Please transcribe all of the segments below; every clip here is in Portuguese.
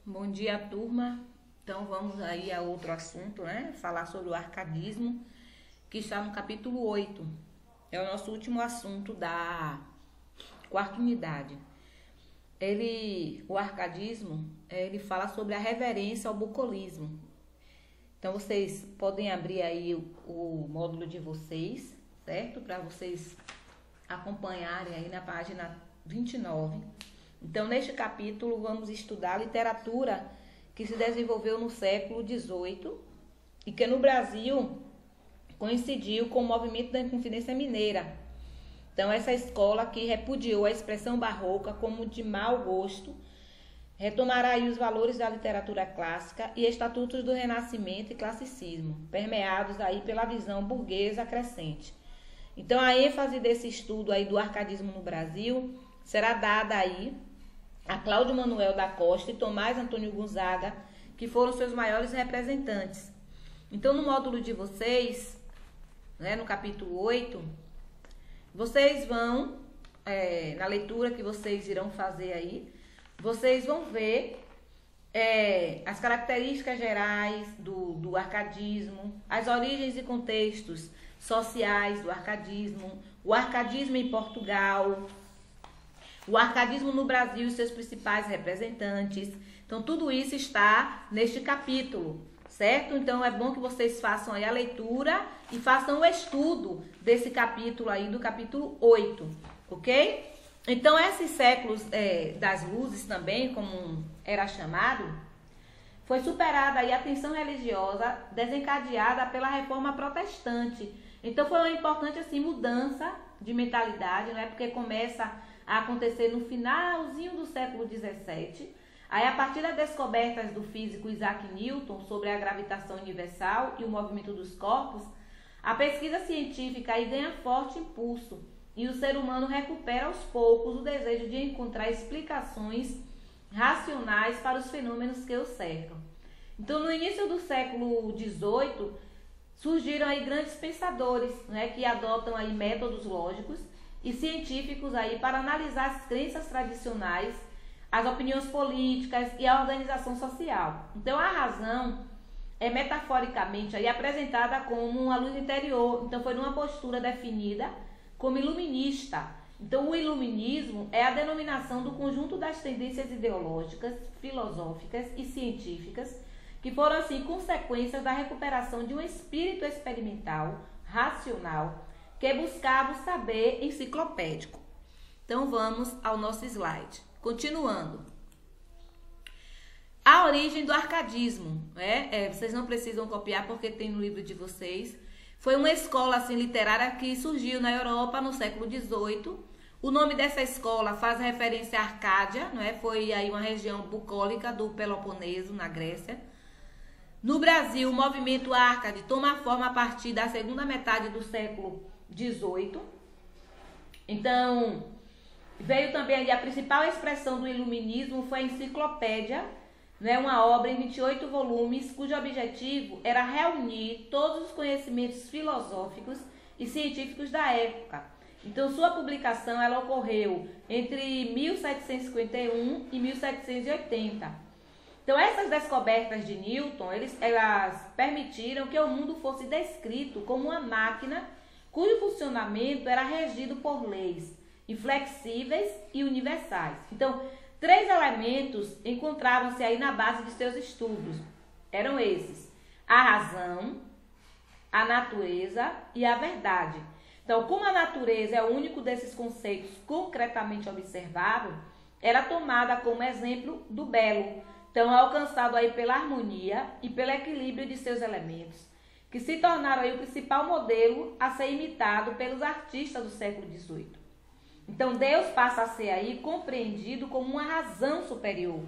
Bom dia, turma. Então vamos aí a outro assunto, né? Falar sobre o arcadismo, que está no capítulo 8. É o nosso último assunto da quarta unidade. O arcadismo, ele fala sobre a reverência ao bucolismo. Então vocês podem abrir aí o módulo de vocês, certo? Para vocês acompanharem aí na página 29. Então, neste capítulo, vamos estudar a literatura que se desenvolveu no século XVIII e que no Brasil coincidiu com o movimento da Inconfidência Mineira. Então, essa escola que repudiou a expressão barroca como de mau gosto, retomará aí os valores da literatura clássica e estatutos do Renascimento e classicismo, permeados aí pela visão burguesa crescente. Então, a ênfase desse estudo aí do arcadismo no Brasil será dada aí a Cláudio Manuel da Costa e Tomás Antônio Gonzaga, que foram seus maiores representantes. Então, no módulo de vocês, né, no capítulo 8, vocês vão, na leitura que vocês irão fazer aí, vocês vão ver as características gerais do arcadismo, as origens e contextos sociais do arcadismo, o arcadismo em Portugal, o arcadismo no Brasil e seus principais representantes. Então, tudo isso está neste capítulo, certo? Então, é bom que vocês façam aí a leitura e façam o estudo desse capítulo aí, do capítulo 8, ok? Então, esses séculos das luzes também, como era chamado, foi superada aí a tensão religiosa desencadeada pela reforma protestante. Então, foi uma importante assim, mudança de mentalidade, né? Porque começa a acontecer no finalzinho do século XVII. Aí, a partir das descobertas do físico Isaac Newton sobre a gravitação universal e o movimento dos corpos, a pesquisa científica aí ganha forte impulso e o ser humano recupera aos poucos o desejo de encontrar explicações racionais para os fenômenos que o cercam. Então, no início do século XVIII, surgiram aí grandes pensadores, né, que adotam aí métodos lógicos e científicos aí para analisar as crenças tradicionais, as opiniões políticas e a organização social. Então, a razão é metaforicamente aí apresentada como uma luz interior. Então, foi numa postura definida como iluminista. Então, o iluminismo é a denominação do conjunto das tendências ideológicas, filosóficas e científicas que foram, assim, consequências da recuperação de um espírito experimental, racional, que buscava o saber enciclopédico. Então, vamos ao nosso slide. Continuando. A origem do arcadismo, né? Vocês não precisam copiar porque tem no livro de vocês. Foi uma escola assim, literária que surgiu na Europa no século XVIII. O nome dessa escola faz referência à Arcádia, né? Foi aí uma região bucólica do Peloponeso, na Grécia. No Brasil, o movimento Arcade toma forma a partir da segunda metade do século XVIII. Então, veio também ali a principal expressão do iluminismo foi a enciclopédia, né, uma obra em 28 volumes, cujo objetivo era reunir todos os conhecimentos filosóficos e científicos da época. Então, sua publicação ela ocorreu entre 1751 e 1780. Então, essas descobertas de Newton, elas permitiram que o mundo fosse descrito como uma máquina cujo funcionamento era regido por leis inflexíveis e universais. Então, 3 elementos encontravam-se aí na base de seus estudos. Eram esses: a razão, a natureza e a verdade. Então, como a natureza é o único desses conceitos concretamente observável, era tomada como exemplo do belo. Então, alcançado aí pela harmonia e pelo equilíbrio de seus elementos, que se tornaram aí o principal modelo a ser imitado pelos artistas do século XVIII. Então, Deus passa a ser aí compreendido como uma razão superior,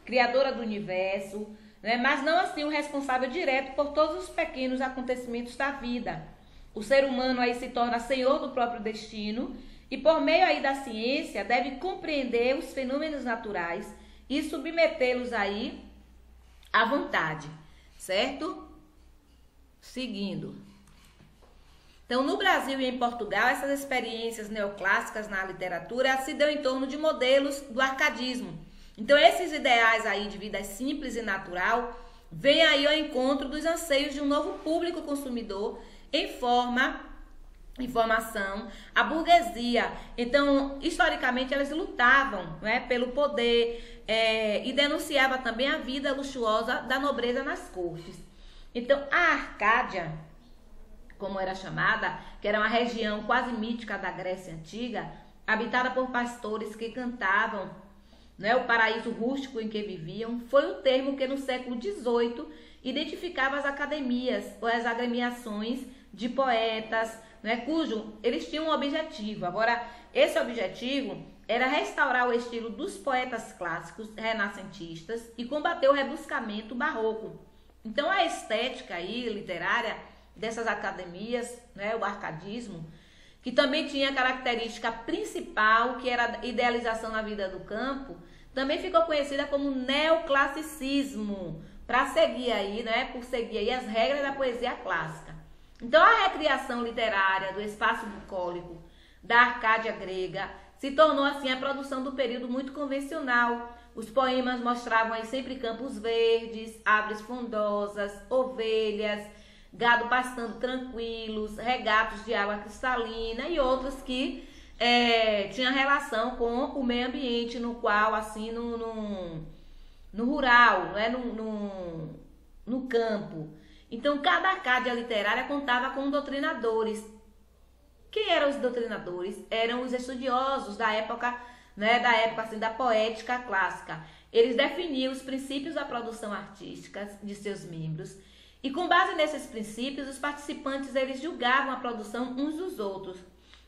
criadora do universo, né? Mas não assim o responsável direto por todos os pequenos acontecimentos da vida. O ser humano aí se torna senhor do próprio destino e por meio aí da ciência deve compreender os fenômenos naturais e submetê-los aí à vontade, certo? Seguindo. Então, no Brasil e em Portugal, essas experiências neoclássicas na literatura se dão em torno de modelos do arcadismo. Então, esses ideais aí de vida simples e natural vêm aí ao encontro dos anseios de um novo público consumidor em informação, a burguesia. Então, historicamente, elas lutavam, né, pelo poder e denunciava também a vida luxuosa da nobreza nas cortes. Então, a Arcádia, como era chamada, que era uma região quase mítica da Grécia Antiga, habitada por pastores que cantavam, né, o paraíso rústico em que viviam, foi o termo que no século XVIII identificava as academias ou as agremiações de poetas, né, cujo eles tinham um objetivo. Agora, esse objetivo era restaurar o estilo dos poetas clássicos renascentistas e combater o rebuscamento barroco. Então, a estética aí, literária dessas academias, né, o arcadismo, que também tinha a característica principal, que era a idealização na vida do campo, também ficou conhecida como neoclassicismo, para seguir aí, né, por seguir aí as regras da poesia clássica. Então, a recriação literária do espaço bucólico da Arcádia grega se tornou, assim, a produção do período muito convencional. Os poemas mostravam aí sempre campos verdes, árvores frondosas, ovelhas, gado pastando tranquilos, regatos de água cristalina e outros que tinham relação com o meio ambiente, no qual, assim, no rural, né, no campo. Então, cada Arcádia literária contava com doutrinadores. Quem eram os doutrinadores? Eram os estudiosos da época, né, assim, da poética clássica. Eles definiam os princípios da produção artística de seus membros e, com base nesses princípios, os participantes eles julgavam a produção uns dos outros.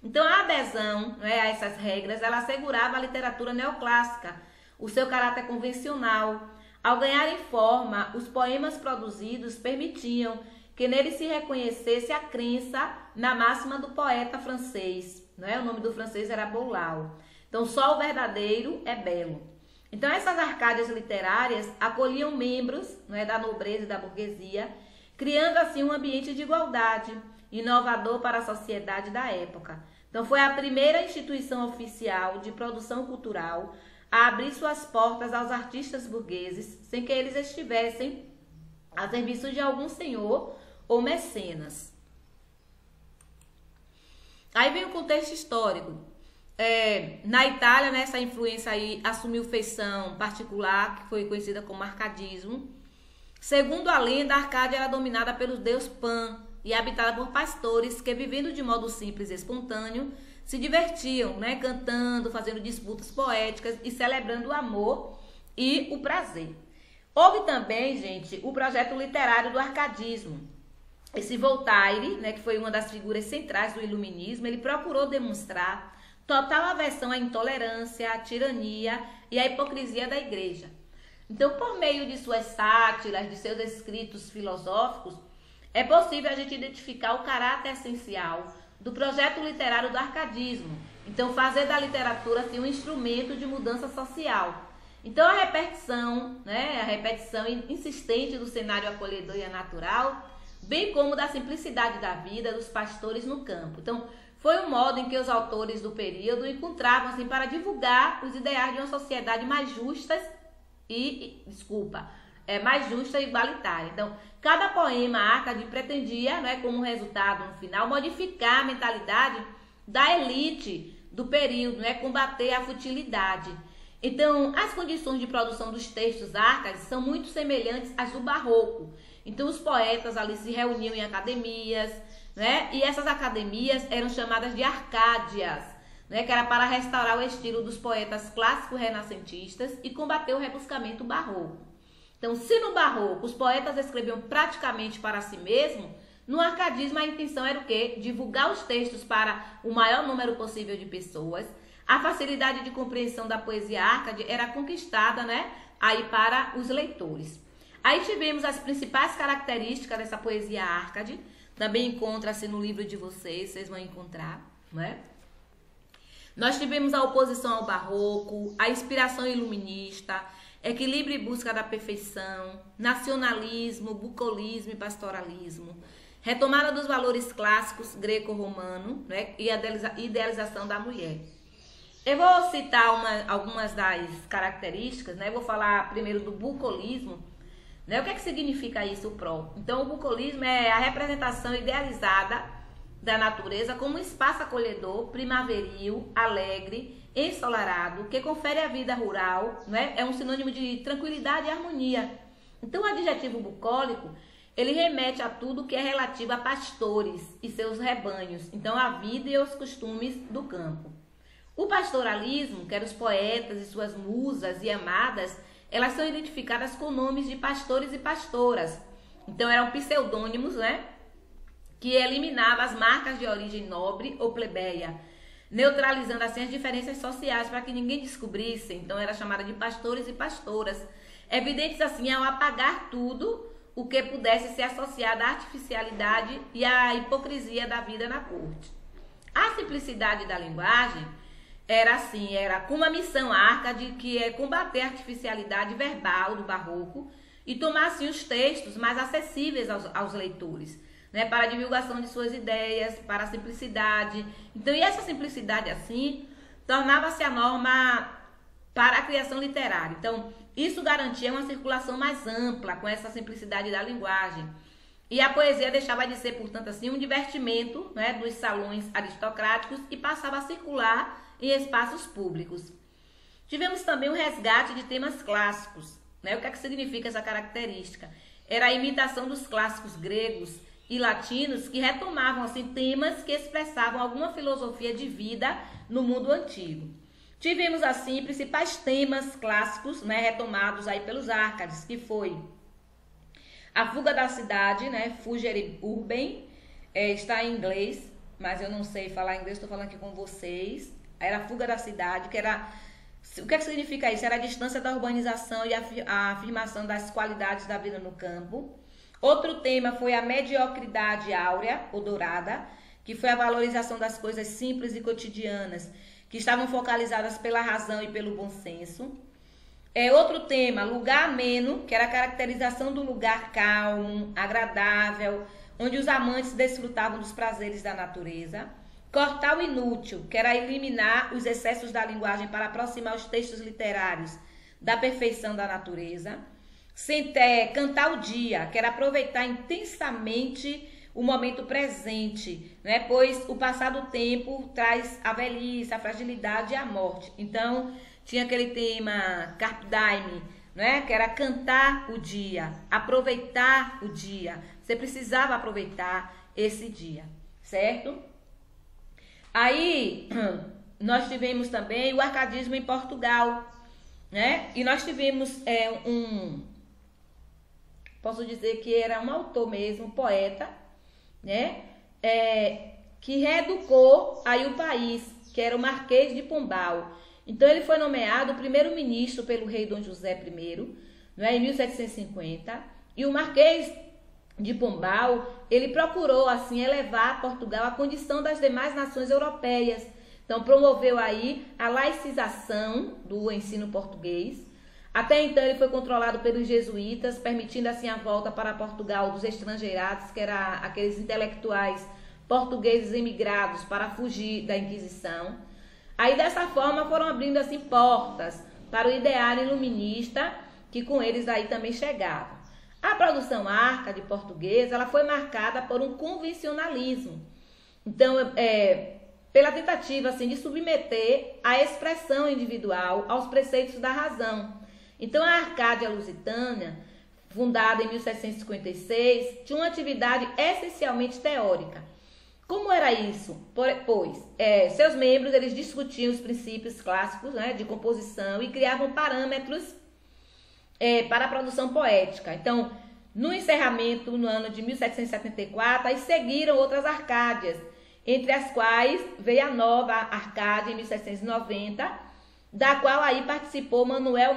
Então, a adesão, né, a essas regras, ela assegurava a literatura neoclássica, o seu caráter convencional. Ao ganharem forma, os poemas produzidos permitiam que nele se reconhecesse a crença na máxima do poeta francês, né? O nome do francês era Boileau. Então, só o verdadeiro é belo. Então, essas arcádias literárias acolhiam membros, né, da nobreza e da burguesia, criando assim um ambiente de igualdade, inovador para a sociedade da época. Então, foi a primeira instituição oficial de produção cultural a abrir suas portas aos artistas burgueses, sem que eles estivessem a serviço de algum senhor ou mecenas. Aí vem o contexto histórico. Na Itália, né, essa influência aí assumiu feição particular, que foi conhecida como arcadismo. Segundo a lenda, a Arcádia era dominada pelos deuses Pan e habitada por pastores que, vivendo de modo simples e espontâneo, se divertiam, né, cantando, fazendo disputas poéticas e celebrando o amor e o prazer. Houve também, gente, o projeto literário do arcadismo. Esse Voltaire, né, que foi uma das figuras centrais do iluminismo, ele procurou demonstrar total aversão à intolerância, à tirania e à hipocrisia da igreja. Então, por meio de suas sátiras, de seus escritos filosóficos, é possível a gente identificar o caráter essencial do projeto literário do arcadismo. Então, fazer da literatura assim, um instrumento de mudança social. Então, a repetição, né, a repetição insistente do cenário acolhedor e natural, bem como da simplicidade da vida dos pastores no campo. Então, foi um modo em que os autores do período encontravam assim, para divulgar os ideais de uma sociedade mais justa mais justa e igualitária. Então, cada poema Arcade pretendia, né, como resultado no final, modificar a mentalidade da elite do período, né, combater a futilidade. Então, as condições de produção dos textos Arcades são muito semelhantes às do Barroco. Então, os poetas ali se reuniam em academias, né, e essas academias eram chamadas de Arcádias, né, que era para restaurar o estilo dos poetas clássicos renascentistas e combater o rebuscamento barroco. Então, se no barroco os poetas escreviam praticamente para si mesmos, no arcadismo a intenção era o quê? Divulgar os textos para o maior número possível de pessoas. A facilidade de compreensão da poesia arcade era conquistada, né, aí para os leitores. Aí tivemos as principais características dessa poesia arcade, também encontra-se no livro de vocês vão encontrar, né? Nós tivemos a oposição ao barroco, a inspiração iluminista, equilíbrio e busca da perfeição, nacionalismo, bucolismo e pastoralismo, retomada dos valores clássicos greco-romano, né, e a idealização da mulher. Eu vou citar algumas das características, né? Eu vou falar primeiro do bucolismo, né? O que é que significa isso, o pró? Então, o bucolismo é a representação idealizada da natureza como um espaço acolhedor, primaveril, alegre, ensolarado, que confere à vida rural, né? É um sinônimo de tranquilidade e harmonia. Então, o adjetivo bucólico, ele remete a tudo que é relativo a pastores e seus rebanhos, então a vida e os costumes do campo. O pastoralismo, que eram os poetas e suas musas e amadas, elas são identificadas com nomes de pastores e pastoras. Então eram pseudônimos, né? Que eliminavam as marcas de origem nobre ou plebeia, neutralizando assim as diferenças sociais para que ninguém descobrisse. Então era chamada de pastores e pastoras, evidentes assim ao apagar tudo o que pudesse ser associado à artificialidade e à hipocrisia da vida na corte. A simplicidade da linguagem era com uma missão árcade, que é combater a artificialidade verbal do barroco e tornar assim os textos mais acessíveis aos leitores, né, para a divulgação de suas ideias, para a simplicidade. Então, e essa simplicidade assim tornava-se a norma para a criação literária. Então, isso garantia uma circulação mais ampla com essa simplicidade da linguagem. E a poesia deixava de ser, portanto, assim, um divertimento, né, dos salões aristocráticos e passava a circular em espaços públicos. Tivemos também o resgate de temas clássicos, né? O que é que significa essa característica? Era a imitação dos clássicos gregos e latinos, que retomavam assim temas que expressavam alguma filosofia de vida no mundo antigo. Tivemos assim principais temas clássicos, né, retomados aí pelos Árcades, que foi a fuga da cidade, né, Fugere Urbain, está em inglês, mas eu não sei falar inglês, estou falando aqui com vocês. Era a fuga da cidade, que era... O que é que significa isso? Era a distância da urbanização e a afirmação das qualidades da vida no campo. Outro tema foi a mediocridade áurea, ou dourada, que foi a valorização das coisas simples e cotidianas, que estavam focalizadas pela razão e pelo bom senso. Outro tema, lugar ameno, que era a caracterização do lugar calmo, agradável, onde os amantes desfrutavam dos prazeres da natureza. Cortar o inútil, que era eliminar os excessos da linguagem para aproximar os textos literários da perfeição da natureza. Cantar o dia, que era aproveitar intensamente o momento presente, né? Pois o passar do tempo traz a velhice, a fragilidade e a morte. Então, tinha aquele tema Carpe Diem, né? Que era cantar o dia, aproveitar o dia. Você precisava aproveitar esse dia, certo? Aí, nós tivemos também o arcadismo em Portugal, né? E nós tivemos posso dizer que era um autor mesmo, um poeta, né? Que reeducou aí o país, que era o Marquês de Pombal. Então, ele foi nomeado primeiro-ministro pelo rei Dom José I, né, em 1750, e o Marquês de Pombal, ele procurou assim elevar Portugal à condição das demais nações europeias. Então promoveu aí a laicização do ensino português. Até então ele foi controlado pelos jesuítas, permitindo assim a volta para Portugal dos estrangeirados, que eram aqueles intelectuais portugueses emigrados para fugir da Inquisição. Aí dessa forma foram abrindo assim portas para o ideário iluminista, que com eles aí também chegavam. A produção árcade portuguesa, ela foi marcada por um convencionalismo. Então, pela tentativa assim, de submeter a expressão individual aos preceitos da razão. Então, a Arcádia Lusitânia, fundada em 1756, tinha uma atividade essencialmente teórica. Como era isso? Pois, seus membros eles discutiam os princípios clássicos, né, de composição e criavam parâmetros para a produção poética. Então, no encerramento, no ano de 1774, aí seguiram outras Arcádias, entre as quais veio a nova Arcádia em 1790, da qual aí participou Manuel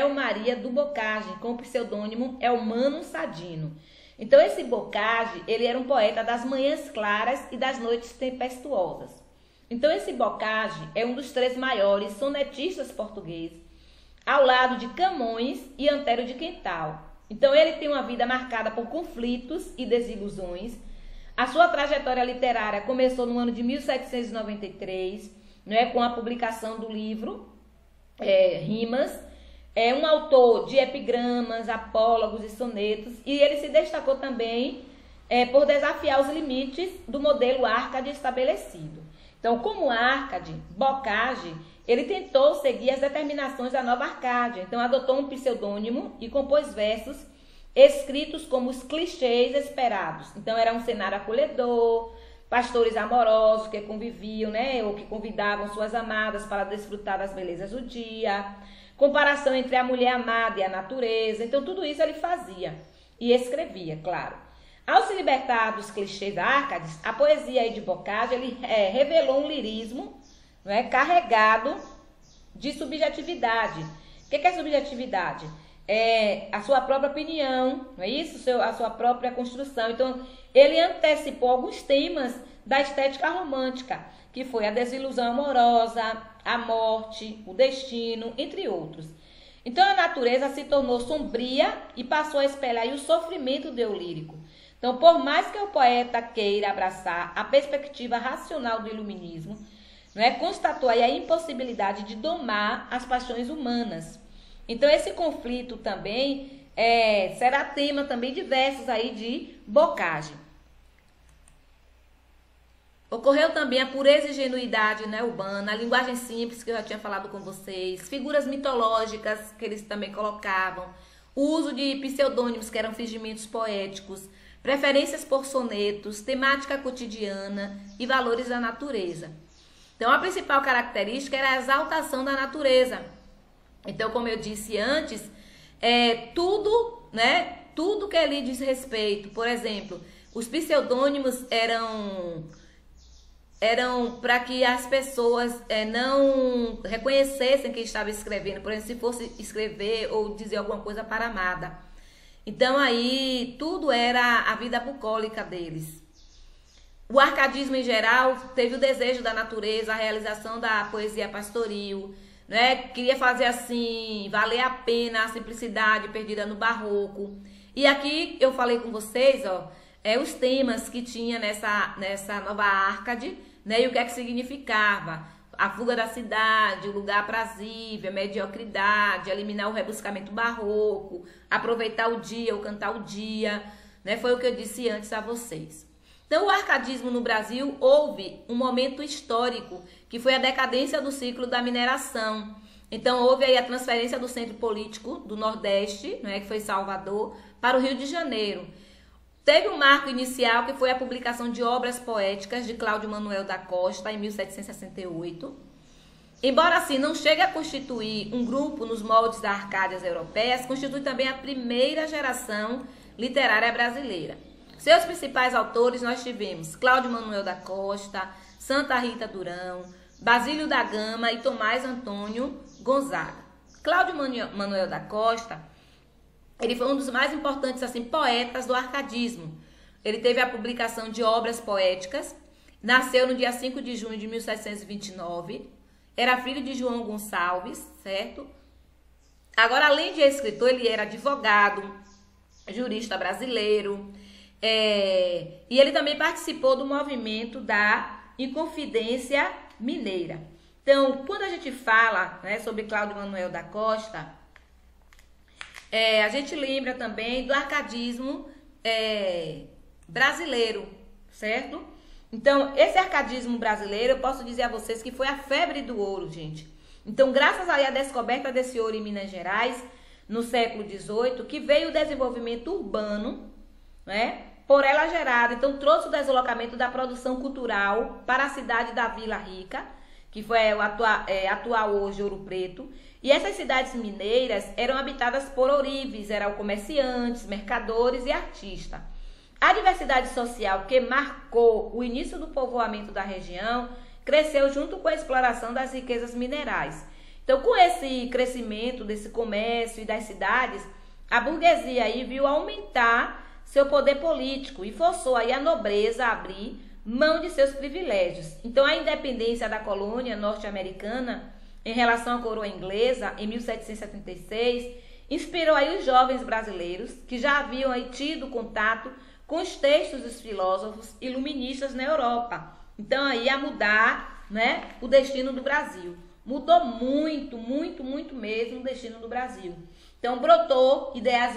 Maria do Bocage, com o pseudônimo Elmano Sadino. Então, esse Bocage, ele era um poeta das manhãs claras e das noites tempestuosas. Então, esse Bocage é um dos 3 maiores sonetistas portugueses, ao lado de Camões e Antério de Quental. Então, ele tem uma vida marcada por conflitos e desilusões. A sua trajetória literária começou no ano de 1793, né, com a publicação do livro Rimas. É um autor de epigramas, apólogos e sonetos, e ele se destacou também por desafiar os limites do modelo Arcade estabelecido. Então, como Arcade, Bocage, ele tentou seguir as determinações da nova Arcádia. Então, adotou um pseudônimo e compôs versos escritos como os clichês esperados. Então, era um cenário acolhedor, pastores amorosos que conviviam, né, ou que convidavam suas amadas para desfrutar das belezas do dia, comparação entre a mulher amada e a natureza. Então, tudo isso ele fazia e escrevia, claro. Ao se libertar dos clichês Arcades, a poesia aí de Bocage, ele revelou um lirismo, né, carregado de subjetividade. O que é subjetividade? É a sua própria opinião, não é isso? A sua própria construção. Então, ele antecipou alguns temas da estética romântica, que foi a desilusão amorosa, a morte, o destino, entre outros. Então, a natureza se tornou sombria e passou a espelhar aí o sofrimento do eu lírico. Então, por mais que o poeta queira abraçar a perspectiva racional do iluminismo, né, constatou aí a impossibilidade de domar as paixões humanas. Então, esse conflito também será tema também de versos aí de Bocage. Ocorreu também a pureza e ingenuidade, né, urbana, a linguagem simples, que eu já tinha falado com vocês, figuras mitológicas que eles também colocavam, o uso de pseudônimos, que eram fingimentos poéticos, preferências por sonetos, temática cotidiana e valores da natureza. Então, a principal característica era a exaltação da natureza. Então, como eu disse antes, tudo, né, tudo que ele diz respeito, por exemplo, os pseudônimos eram para que as pessoas não reconhecessem quem estava escrevendo, por exemplo, se fosse escrever ou dizer alguma coisa para a amada. Então, aí, tudo era a vida bucólica deles. O arcadismo, em geral, teve o desejo da natureza, a realização da poesia pastoril, né? Queria fazer assim, valer a pena a simplicidade perdida no barroco. E aqui eu falei com vocês, ó, os temas que tinha nessa nova Arcade, né? E o que é que significava. A fuga da cidade, o lugar aprazível, a mediocridade, eliminar o rebuscamento barroco, aproveitar o dia, ou cantar o dia, né? Foi o que eu disse antes a vocês. Então, o arcadismo no Brasil houve um momento histórico, que foi a decadência do ciclo da mineração. Então, houve aí a transferência do centro político do Nordeste, né, que foi Salvador, para o Rio de Janeiro. Teve um marco inicial, que foi a publicação de obras poéticas de Cláudio Manuel da Costa, em 1768. Embora assim não chegue a constituir um grupo nos moldes das Arcádias europeias, constitui também a primeira geração literária brasileira. Seus principais autores nós tivemos Cláudio Manuel da Costa, Santa Rita Durão, Basílio da Gama e Tomás Antônio Gonzaga. Cláudio Manuel da Costa, ele foi um dos mais importantes assim, poetas do arcadismo. Ele teve a publicação de obras poéticas, nasceu no dia 5 de junho de 1729, era filho de João Gonçalves, certo? Agora, além de escritor, ele era advogado, jurista brasileiro, e ele também participou do movimento da Inconfidência Mineira. Então, quando a gente fala, né, sobre Cláudio Manuel da Costa, a gente lembra também do arcadismo brasileiro, certo? Então, esse arcadismo brasileiro, eu posso dizer a vocês que foi a febre do ouro, gente. Então, graças aí à descoberta desse ouro em Minas Gerais, no século XVIII, que veio o desenvolvimento urbano, né, por ela gerada. Então, trouxe o deslocamento da produção cultural para a cidade da Vila Rica, que foi o atual hoje Ouro Preto. E essas cidades mineiras eram habitadas por ourives, eram comerciantes, mercadores e artistas. A diversidade social que marcou o início do povoamento da região cresceu junto com a exploração das riquezas minerais. Então, com esse crescimento desse comércio e das cidades, a burguesia aí viu aumentar seu poder político e forçou aí a nobreza a abrir mão de seus privilégios. Então, a independência da colônia norte-americana em relação à coroa inglesa, em 1776, inspirou aí os jovens brasileiros que já haviam aí tido contato com os textos dos filósofos iluministas na Europa. Então, aí a mudar né, o destino do Brasil. Mudou muito, muito, muito mesmo o destino do Brasil. Então, brotou ideais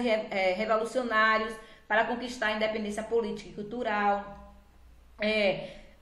revolucionários para conquistar a independência política e cultural.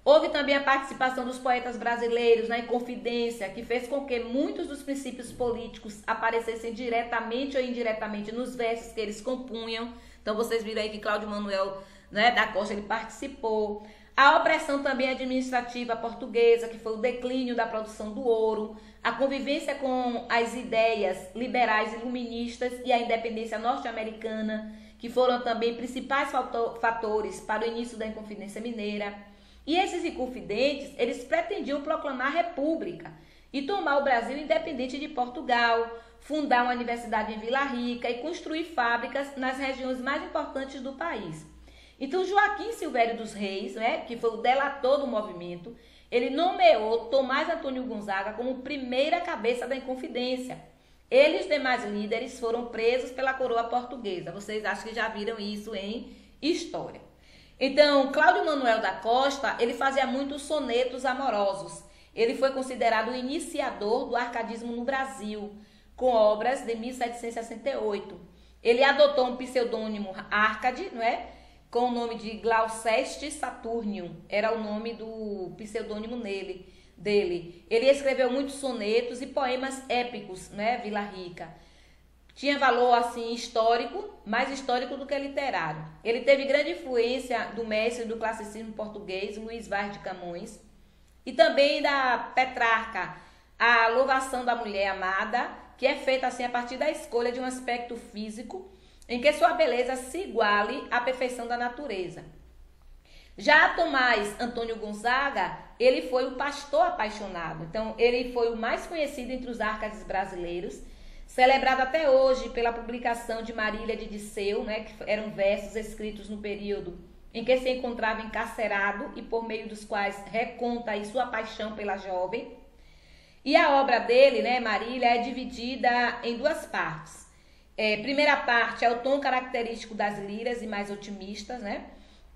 Houve também a participação dos poetas brasileiros na Inconfidência, que fez com que muitos dos princípios políticos aparecessem diretamente ou indiretamente nos versos que eles compunham. Então, vocês viram aí que Cláudio Manuel, né, da Costa, ele participou. A opressão também administrativa portuguesa, que foi o declínio da produção do ouro, a convivência com as ideias liberais iluministas e a independência norte-americana, que foram também principais fatores para o início da Inconfidência Mineira. E esses inconfidentes, eles pretendiam proclamar a república e tomar o Brasil independente de Portugal, fundar uma universidade em Vila Rica e construir fábricas nas regiões mais importantes do país. Então, Joaquim Silvério dos Reis, né, que foi o delator do movimento, ele nomeou Tomás Antônio Gonzaga como primeira cabeça da Inconfidência. Ele e os demais líderes foram presos pela coroa portuguesa. Vocês acham que já viram isso em história. Então, Cláudio Manuel da Costa, ele fazia muitos sonetos amorosos. Ele foi considerado o iniciador do arcadismo no Brasil, com obras de 1768. Ele adotou um pseudônimo Arcade, não é? Com o nome de Gloucester Saturnium, era o nome do pseudônimo dele. Ele escreveu muitos sonetos e poemas épicos, né, Vila Rica. Tinha valor, assim, histórico, mais histórico do que literário. Ele teve grande influência do mestre do classicismo português, Luís Vaz de Camões, e também da Petrarca, a louvação da mulher amada, que é feita, assim, a partir da escolha de um aspecto físico em que sua beleza se iguale à perfeição da natureza. Já Tomás Antônio Gonzaga, ele foi o pastor apaixonado. Então, ele foi o mais conhecido entre os arcades brasileiros, celebrado até hoje pela publicação de Marília de Disseu, né, que eram versos escritos no período em que se encontrava encarcerado e por meio dos quais reconta aí sua paixão pela jovem. E a obra dele, né, Marília, é dividida em duas partes. Primeira parte é o tom característico das liras e mais otimistas, né?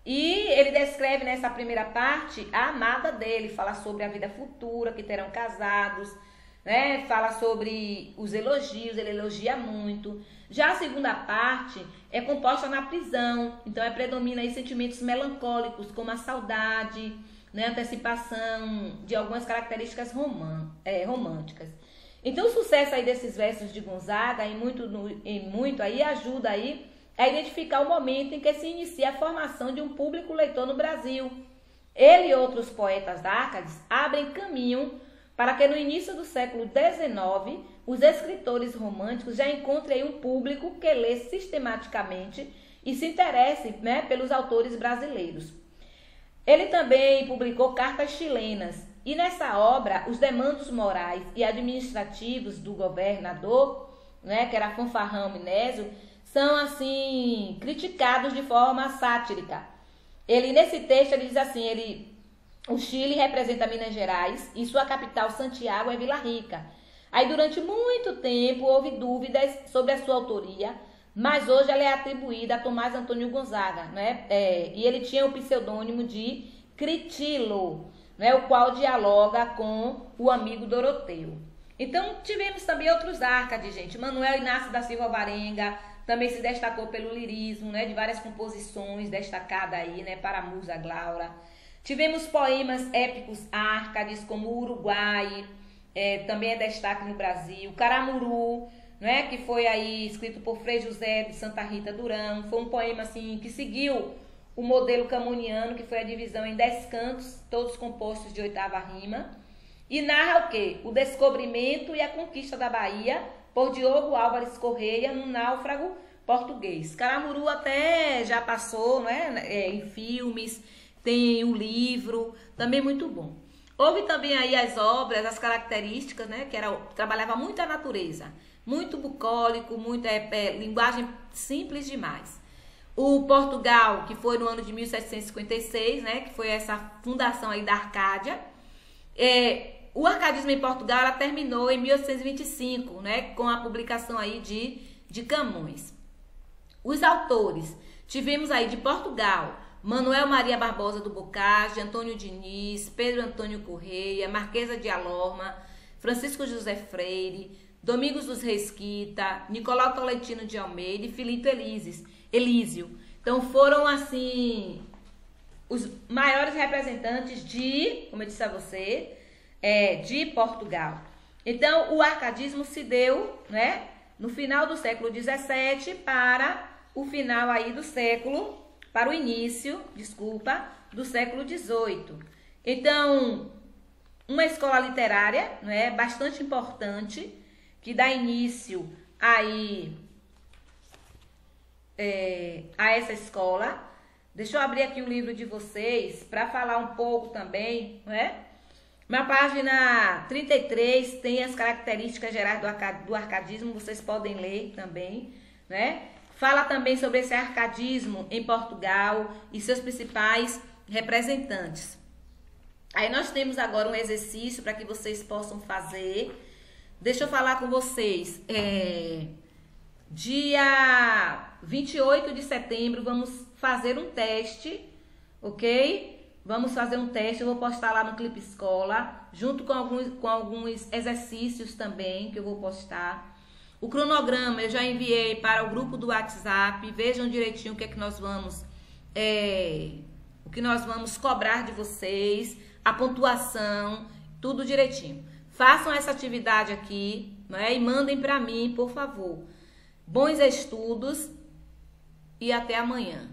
E ele descreve nessa primeira parte a amada dele, fala sobre a vida futura, que terão casados, né? Fala sobre os elogios, ele elogia muito. Já a segunda parte é composta na prisão, então predomina aí sentimentos melancólicos, como a saudade, né? Antecipação de algumas características românticas. Então, o sucesso aí desses versos de Gonzaga, em muito aí, ajuda aí a identificar o momento em que se inicia a formação de um público leitor no Brasil. Ele e outros poetas da Arcades abrem caminho para que no início do século XIX, os escritores românticos já encontrem um público que lê sistematicamente e se interesse, né, pelos autores brasileiros. Ele também publicou cartas chilenas. E nessa obra, os demandos morais e administrativos do governador, né, que era Fanfarrão Minésio, são assim criticados de forma sátrica. Nesse texto ele diz assim, o Chile representa Minas Gerais e sua capital Santiago é Vila Rica. Aí durante muito tempo houve dúvidas sobre a sua autoria, mas hoje ela é atribuída a Tomás Antônio Gonzaga, né? E ele tinha o pseudônimo de Critilo, né, o qual dialoga com o amigo Doroteu. Então, tivemos também outros arcades, gente. Manuel Inácio da Silva Varenga também se destacou pelo lirismo, né, de várias composições destacadas aí, né, para a musa Glaura. Tivemos poemas épicos arcades, como o Uruguai, também é destaque no Brasil. Caramuru, né, que foi aí escrito por Frei José de Santa Rita Durão. Foi um poema assim que seguiu o modelo camoniano, que foi a divisão em 10 cantos, todos compostos de 8ª rima. E narra o quê? O descobrimento e a conquista da Bahia por Diogo Álvares Correia no náufrago português. Caramuru até já passou, né, em filmes, tem o livro, também muito bom. Houve também aí as obras, as características, né, que trabalhava muito a natureza, muito bucólico, muita linguagem simples demais. O Portugal, que foi no ano de 1756, né, que foi essa fundação aí da Arcádia. O arcadismo em Portugal ela terminou em 1825, né, com a publicação aí de Camões. Os autores, tivemos aí de Portugal, Manuel Maria Barbosa do Bocage, Antônio Diniz, Pedro Antônio Correia, Marquesa de Alorma, Francisco José Freire, Domingos dos Reis Quita, Nicolau Tolentino de Almeida e Filipe Elísio. Então foram assim os maiores representantes de, como eu disse a você, de Portugal. Então o arcadismo se deu, né, no final do século XVII para o final aí do século, para o início, do século XVIII. Então, uma escola literária, né, bastante importante, que dá início aí a essa escola. Deixa eu abrir aqui o livro de vocês para falar um pouco também, né? Na página 33 tem as características gerais do arcadismo, vocês podem ler também, né? Fala também sobre esse arcadismo em Portugal e seus principais representantes. Aí nós temos agora um exercício para que vocês possam fazer. Deixa eu falar com vocês. Dia 28 de setembro vamos fazer um teste, ok? Vamos fazer um teste, eu vou postar lá no Clipe Escola, junto com alguns exercícios também que eu vou postar. O cronograma eu já enviei para o grupo do WhatsApp. Vejam direitinho o que é que nós vamos cobrar de vocês, a pontuação, tudo direitinho. Façam essa atividade aqui, né, e mandem para mim, por favor. Bons estudos e até amanhã.